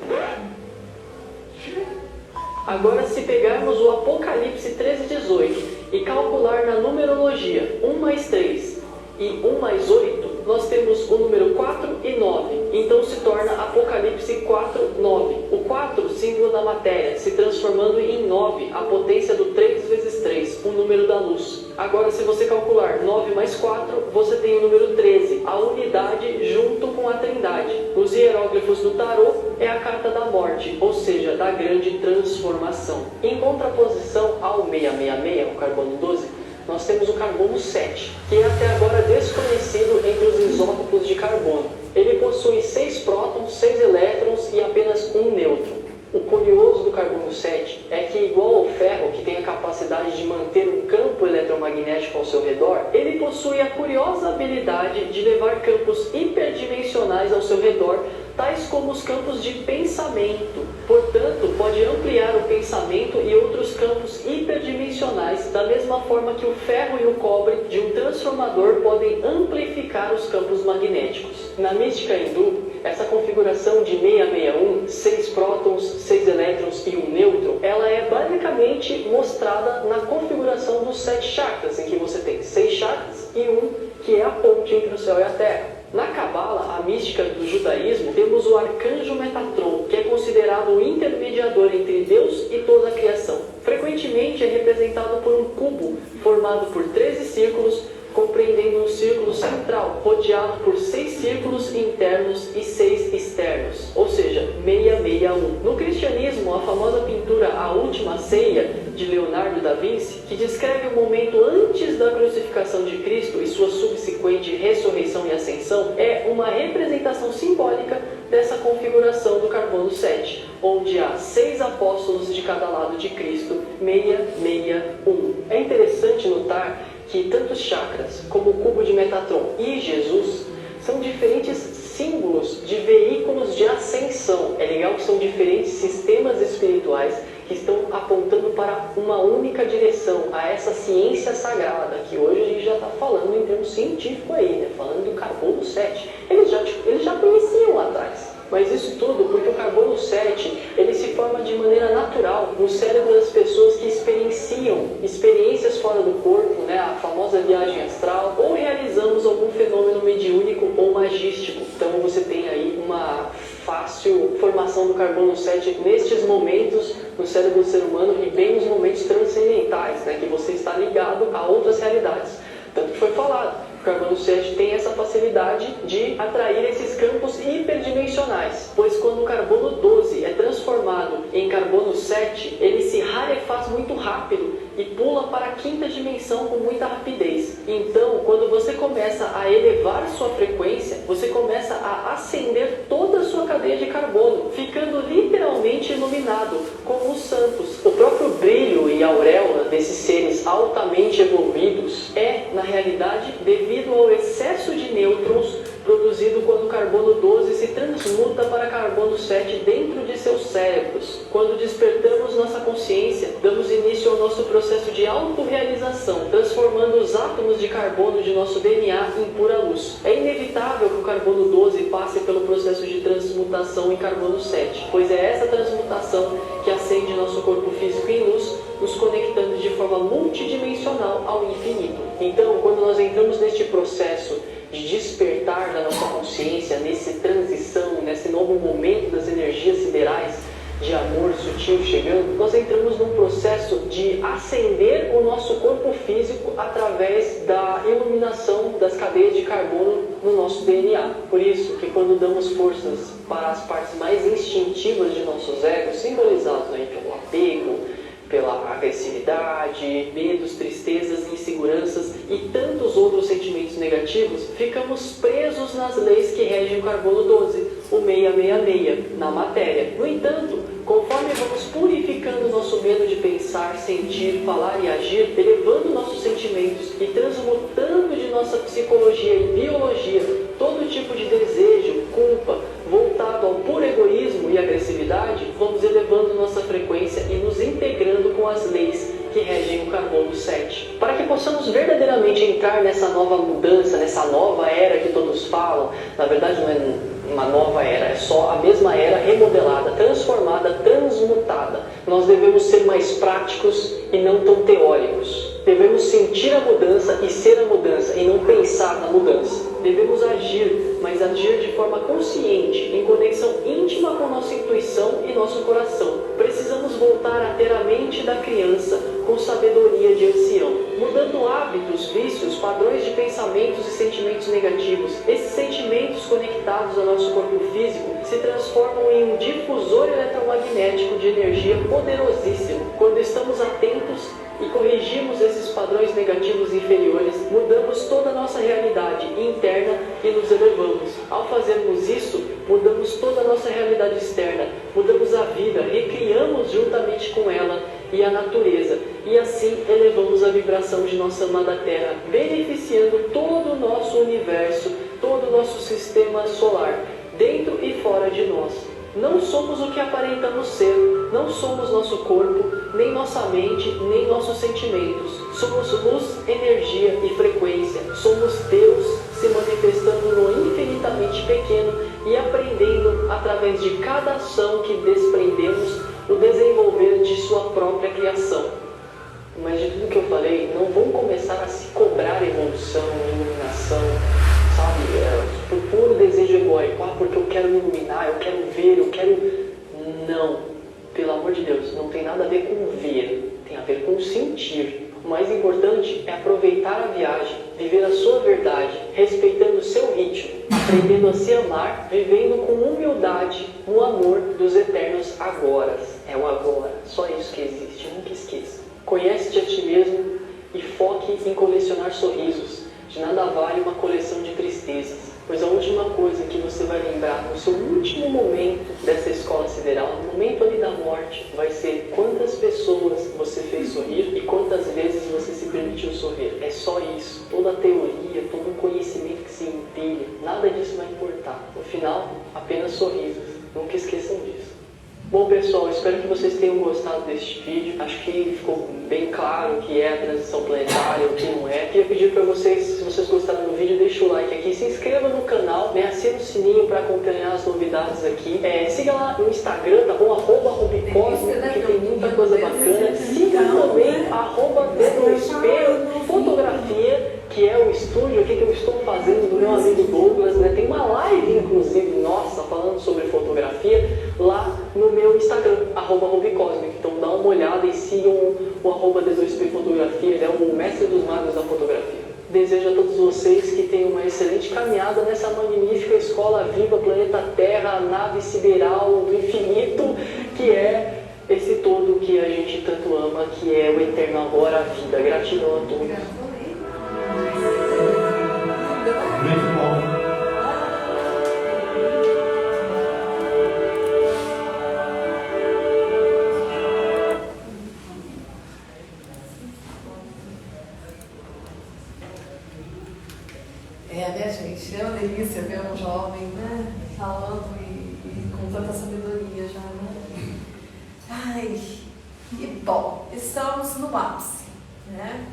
Agora, se pegarmos o Apocalipse 13:18 e calcular na numerologia 1 mais 3 e 1 mais 8, nós temos o número 4 e 9. Então se torna Apocalipse 4:9. O 4, símbolo da matéria, se transformando em 9, a potência do 3 vezes 3, o número da luz. Agora, se você calcular 9 mais 4, você tem o número 13, a unidade junto com a trindade. Os hieróglifos do tarô é a carta da morte, ou seja, da grande transformação. Em contraposição ao 666, o carbono 12, nós temos o carbono 7, que é até agora desconhecido entre os isótopos de carbono. Ele possui 6 prótons, 6 elétrons e apenas um nêutron. O curioso do carbono 7 é que, igual ao ferro, que tem a capacidade de manter um campo eletromagnético ao seu redor, ele possui a curiosa habilidade de levar campos hiperdimensionais ao seu redor, tais como os campos de pensamento. Portanto, pode ampliar o pensamento e outros campos hiperdimensionais, da mesma forma que o ferro e o cobre de um transformador podem amplificar os campos magnéticos. Na mística hindu, essa configuração de 661, 6 prótons, 6 elétrons e um nêutron, ela é basicamente mostrada na configuração dos 7 chakras, em que você tem 6 chakras e um que é a ponte entre o céu e a terra. Na Cabala, a mística do judaísmo, temos o arcanjo Metatron, que é considerado o intermediador entre Deus e toda a criação. Frequentemente é representado por um cubo formado por 13 círculos, compreendendo um círculo central, rodeado por 6 círculos internos e 6 externos, ou seja, 661. No cristianismo, a famosa pintura A Última Ceia, de Leonardo da Vinci, que descreve o momento antes da crucificação de Cristo e sua subsequente ressurreição e ascensão, é uma representação simbólica dessa configuração do carbono 7, onde há 6 apóstolos de cada lado de Cristo, 661. É interessante notar que tanto os chakras como o cubo de Metatron e Jesus são diferentes símbolos de veículos de ascensão. É legal que são diferentes sistemas espirituais que estão apontando para uma única direção, a essa ciência sagrada, que hoje a gente já está falando em termos científicos aí, né? Falando do carbono 7. Eles já conheciam lá atrás. Mas isso tudo porque o carbono 7, ele se forma de maneira natural no cérebro das pessoas que experienciam experiências fora do corpo, né, a famosa viagem astral, ou realizamos algum fenômeno mediúnico ou magístico. Então você tem aí uma fácil formação do carbono 7 nestes momentos no cérebro do ser humano e bem nos momentos transcendentais, né, que você está ligado a outras realidades. Tanto que foi falado. O carbono 7 tem essa facilidade de atrair esses campos hiperdimensionais, pois quando o carbono 12 é transformado em carbono 7, ele se rarefaz muito rápido e pula para a 5ª dimensão com muita rapidez. Então, quando você começa a elevar sua frequência, você começa a acender toda a sua cadeia de carbono, ficando literalmente iluminado, como os santos. O próprio brilho e auréola desses seres altamente evoluídos é, na realidade, devido ao excesso de nêutrons produzido quando o carbono 12 se transmuta para carbono 7 dentro de seus cérebros. Quando despertamos nossa consciência, damos início ao nosso processo de autorrealização, transformando os átomos de carbono de nosso DNA em pura luz. É inevitável que o carbono 12 passe pelo processo de transmutação em carbono 7, pois é essa transmutação que acende nosso corpo físico em luz, nos conectando de forma multidimensional ao infinito. Então, quando nós entramos neste processo de despertar da nossa consciência, nessa transição, nesse novo momento das energias siderais, de amor sutil chegando, nós entramos num processo de acender o nosso corpo físico através da iluminação das cadeias de carbono no nosso DNA. Por isso que quando damos forças para as partes mais instintivas de nossos egos, simbolizados aí pelo apego, pela agressividade, medos, tristezas, inseguranças e tantos outros sentimentos negativos, ficamos presos nas leis que regem o carbono 12, o 666, na matéria. No entanto, conforme vamos purificando nosso medo de pensar, sentir, falar e agir, elevando nossos sentimentos e transmutando de nossa psicologia e biologia todo tipo de desejo, culpa, voltado ao puro egoísmo e agressividade, vamos elevando nossa frequência e nos integrando com as leis que regem o carbono 7. Para que possamos verdadeiramente entrar nessa nova mudança, nessa nova era que todos falam, na verdade não é uma nova era, é só a mesma era remodelada, transformada, transmutada. Nós devemos ser mais práticos e não tão teóricos. Devemos sentir a mudança e ser a mudança, e não pensar na mudança. Devemos agir, mas agir de forma consciente, em conexão íntima com nossa intuição e nosso coração. Precisamos voltar a ter a mente da criança com sabedoria de ancião, mudando hábitos, vícios, padrões de pensamentos e sentimentos negativos. Esses sentimentos conectados ao nosso corpo físico se transformam em um difusor eletromagnético de energia poderosíssimo. Quando estamos atentos e corrigimos esses padrões negativos inferiores, mudamos toda a nossa realidade interna e nos elevamos. Ao fazermos isso, mudamos toda a nossa realidade externa, mudamos a vida, recriamos juntamente com ela e a natureza, e assim elevamos a vibração de nossa amada Terra, beneficiando todo o nosso universo, todo o nosso sistema solar, dentro e fora de nós. Não somos o que aparentamos ser, não somos nosso corpo, nem nossa mente, nem nossos sentimentos. Somos luz, energia e frequência. Somos Deus se manifestando no infinitamente pequeno e aprendendo, através de cada ação que desprendemos, o desenvolver de sua própria criação. Mas de tudo que eu falei, não vão começar a se cobrar evolução, iluminação, sabe? Por puro desejo egóico. Porque eu quero me iluminar, eu quero ver, eu quero... Não. Pelo amor de Deus, não tem nada a ver com ver, tem a ver com sentir. O mais importante é aproveitar a viagem, viver a sua verdade, respeitando o seu ritmo, aprendendo a se amar, vivendo com humildade o amor dos eternos agora. É o agora, só isso que existe, nunca esqueça. Conhece-te a ti mesmo e foque em colecionar sorrisos. De nada vale uma coleção de tristezas, pois a última coisa que você vai lembrar no seu último momento dessa escola sideral, no momento ali da morte, vai ser quantas pessoas você fez sorrir e quantas vezes você se permitiu sorrir. É só isso. Toda a teoria, todo o conhecimento que se empilha, nada disso vai importar. No final, apenas sorrisos. Nunca esqueçam disso. Bom pessoal, espero que vocês tenham gostado deste vídeo. Acho que ficou bem claro o que é a transição planetária, o que não é. Queria pedir para vocês, se vocês gostaram do vídeo, deixa o like aqui, se inscreva no canal, né? Assina o sininho para acompanhar as novidades aqui. Siga lá no Instagram, tá bom? @RubiCosmic, que tem muita coisa bacana. Siga também @D2P Fotografia, que é o estúdio aqui que eu estou fazendo do meu amigo Douglas, né? Tem uma live, inclusive, nossa, falando sobre fotografia, lá no meu Instagram, @RubiCosmic. Então dá uma olhada e sigam o @D2P Fotografia, ele é o mestre dos magos da fotografia. Desejo a todos vocês que tenham uma excelente caminhada nessa magnífica escola viva, planeta Terra, a nave sideral do infinito, que é esse todo que a gente tanto ama, que é o eterno agora, a vida. Gratidão a todos. Muito bom. Né, gente? É uma delícia ver um jovem, né, falando e com tanta sabedoria já, né? Ai, e bom, estamos no ápice, né?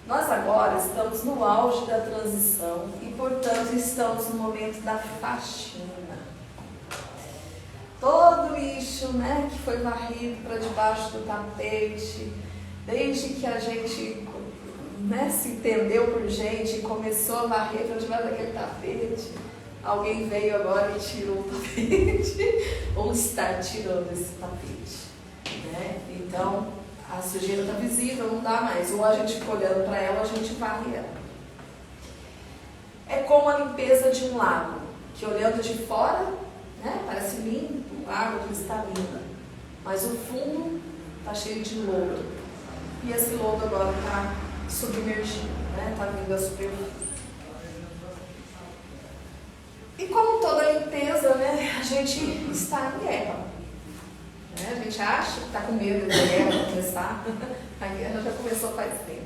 Nós agora estamos no auge da transição e, portanto, estamos no momento da faxina. Todo lixo, né, que foi varrido para debaixo do tapete, desde que a gente, né, se entendeu por gente e começou a varrer para debaixo daquele tapete, alguém veio agora e tirou o tapete, ou está tirando esse tapete, né? Então, a sujeira está visível, não dá mais. Ou a gente fica olhando para ela, a gente varre ela. É como a limpeza de um lago, que olhando de fora, né, parece limpo, água cristalina, mas o fundo está cheio de lodo. E esse lodo agora está submergindo, né, está vindo à superfície. E como toda limpeza, né, a gente está em guerra. A gente acha que está com medo da guerra começar. A guerra já começou faz tempo.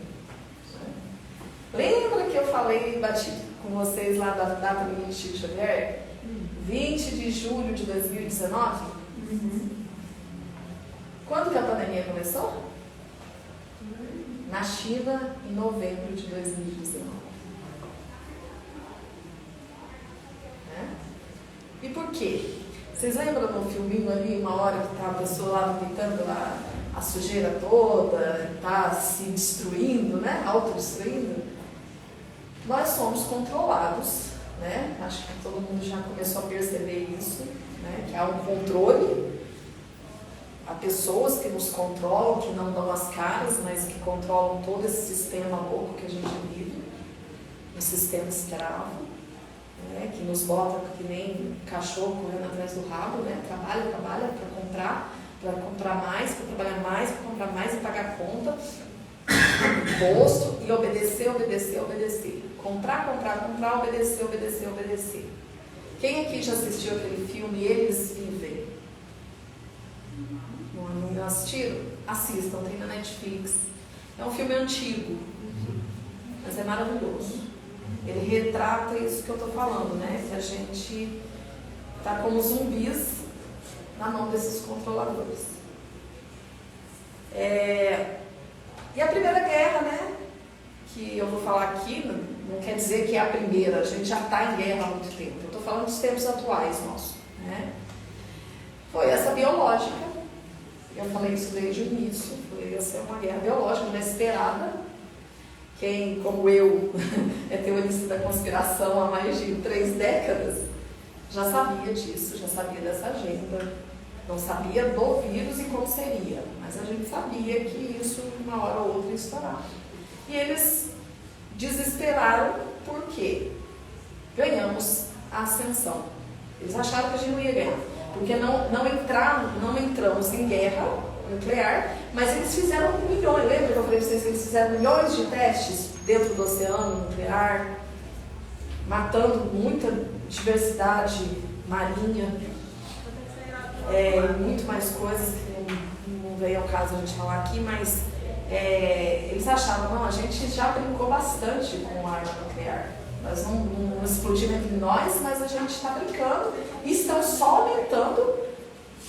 Lembra que eu falei, bati com vocês lá da data do Chico Xavier? 20 de julho de 2019? Quando que a pandemia começou? Na China, em novembro de 2019. quê? Vocês lembram no filminho ali, uma hora que tá a pessoa lá vomitando a sujeira toda, tá se destruindo, né? Autodestruindo? Nós somos controlados, né? Acho que todo mundo já começou a perceber isso, né? Que há um controle, há pessoas que nos controlam, que não dão as caras, mas que controlam todo esse sistema louco que a gente vive, um sistema escravo, né? Que nos bota que nem cachorro correndo atrás do rabo, né? Trabalha para comprar mais, para trabalhar mais, para comprar mais e pagar conta, imposto e obedecer. Comprar, obedecer. Quem aqui já assistiu aquele filme Eles Vivem? Não assistiram? Assistam, tem na Netflix. É um filme antigo, mas é maravilhoso. Ele retrata isso que eu estou falando, né? Que a gente está como zumbis na mão desses controladores. E a Primeira Guerra, né? Que eu vou falar aqui, não quer dizer que é a primeira, a gente já está em guerra há muito tempo. Eu estou falando dos tempos atuais nossos, né? Foi essa biológica, eu falei isso desde o início, foi essa uma guerra biológica, inesperada. Quem, como eu, é teorista da conspiração há mais de 3 décadas, já sabia disso, já sabia dessa agenda. Não sabia do vírus e como seria, mas a gente sabia que isso, uma hora ou outra, ia estourar. E eles desesperaram porque ganhamos a ascensão. Eles acharam que a gente não ia ganhar, porque não entramos em guerra nuclear, mas eles fizeram milhões, lembra que eu falei para vocês que eles fizeram milhões de testes dentro do oceano nuclear, matando muita diversidade marinha, muito mais coisas que não veio ao caso a gente falar aqui, mas eles achavam, não, a gente já brincou bastante com a arma nuclear. Nós não explodimos entre nós, mas a gente está brincando e estamos só aumentando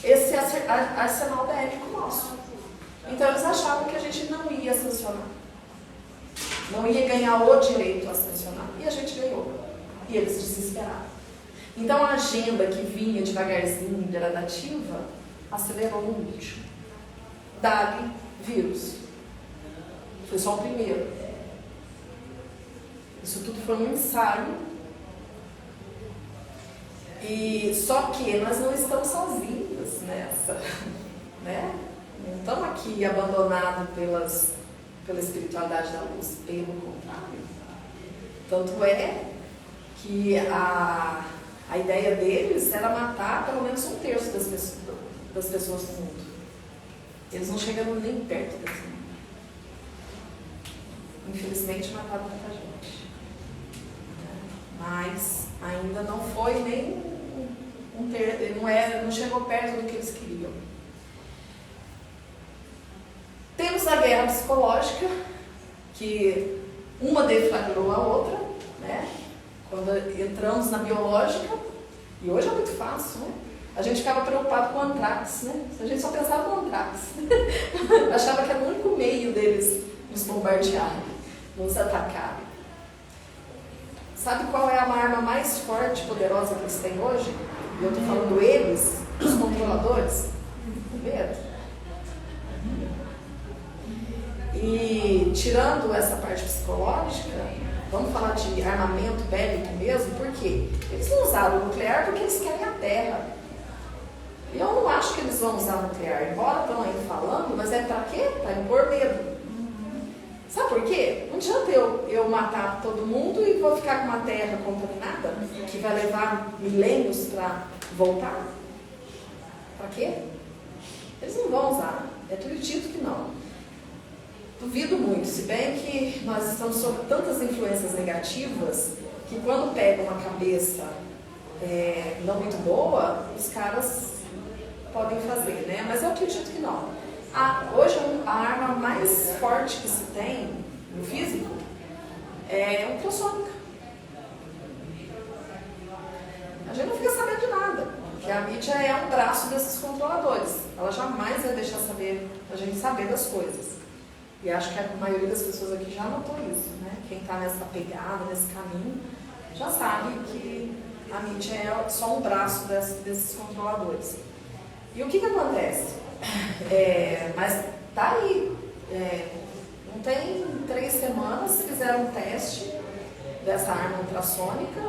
esse arsenal bélico nosso. Então eles achavam que a gente não ia sancionar. Não ia ganhar o direito a sancionar. E a gente ganhou. E eles desesperaram. Então a agenda que vinha devagarzinho, gradativa, acelerou no último. Dali, vírus. Foi só o primeiro. Isso tudo foi um ensaio. E só que nós não estamos sozinhos nessa, né? Não estamos aqui abandonados pela espiritualidade da luz, pelo contrário. Tanto é que a ideia deles era matar pelo menos 1/3 das pessoas do mundo. Eles não chegaram nem perto desse mundo. Infelizmente mataram muita gente. Mas ainda não foi nem não chegou perto do que eles queriam. Temos a guerra psicológica, que uma deflagrou a outra, né? Quando entramos na biológica, e hoje é muito fácil, né? A gente ficava preocupado com o antrax, né? A gente só pensava no antrax. Achava que era o único meio deles nos bombardearem, nos atacarem. Sabe qual é a arma mais forte e poderosa que eles têm hoje? E eu estou falando eles, os controladores. O medo. E tirando essa parte psicológica, vamos falar de armamento bélico mesmo, por quê? Eles não usaram o nuclear porque eles querem a Terra. E eu não acho que eles vão usar o nuclear, embora estão aí falando, mas é para quê? Para impor medo. Sabe por quê? Não adianta eu matar todo mundo e vou ficar com uma terra contaminada, que vai levar milênios para voltar. Para quê? Eles não vão usar. É tudo dito que não. Duvido muito, se bem que nós estamos sob tantas influências negativas que quando pegam uma cabeça não muito boa, os caras podem fazer, né? Mas eu acredito que não. Hoje a arma mais forte que se tem no físico é ultrassônica. A gente não fica sabendo de nada, porque a mídia é um braço desses controladores. Ela jamais vai deixar a gente saber das coisas. E acho que a maioria das pessoas aqui já notou isso, né? Quem está nessa pegada, nesse caminho, já sabe que a MIT é só um braço desses controladores. E o que acontece? Mas tá aí, não tem 3 semanas, fizeram um teste dessa arma ultrassônica